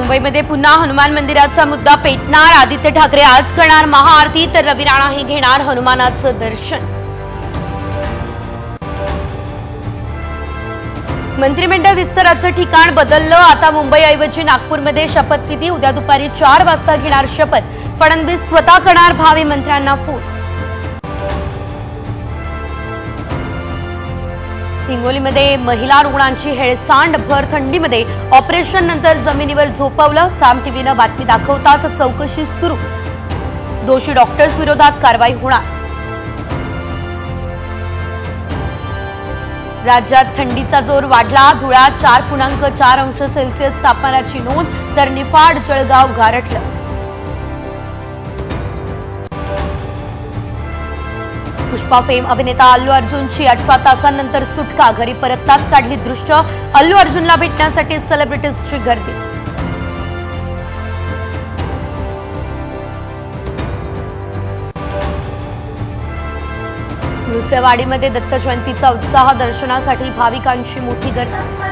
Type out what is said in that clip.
मुंबईमध्ये पुन्हा हनुमान मंदिराचा मुद्दा पेटणार। आदित्य ठाकरे आज करणार महाआरती तर रवी राणाही घेणार हनुमानाचं दर्शन। मंत्रिमंडळ विस्ताराचं ठिकाण बदललं। आता मुंबईऐवजी नागपूरमध्ये शपथविधी। उद्या दुपारी 4 वाजता घेणार शपथ। फडणवीस स्वतः करणार भावी मंत्र्यांना फोन। हिंगोलीमध्ये महिला रुग्णांची हेळसांड। भर थंडीमध्ये ऑपरेशन नंतर जमिनीवर झोपवलं। साम टीव्हीनं बातमी दाखवताच चौकशी सुरू। दोषी डॉक्टर्स विरोधात कारवाई होणार। राज्यात थंडीचा जोर वाढला। धुळ्यात 4.4 अंश सेल्सिअस तापमानाची नोंद तर निफाड जळगाव गारठलं। पुष्पा फेम अभिनेता अल्लू अर्जुनची 18 तासांनंतर सुटका। घरी परतताच काढली दृष्ट। अल्लू अर्जुनला भेटण्यासाठी सेलिब्रिटीजची गर्दी। नृसिंहवाडीमध्ये दत्त जयंतीचा उत्साह। दर्शनासाठी भाविकांची मोठी गर्दी।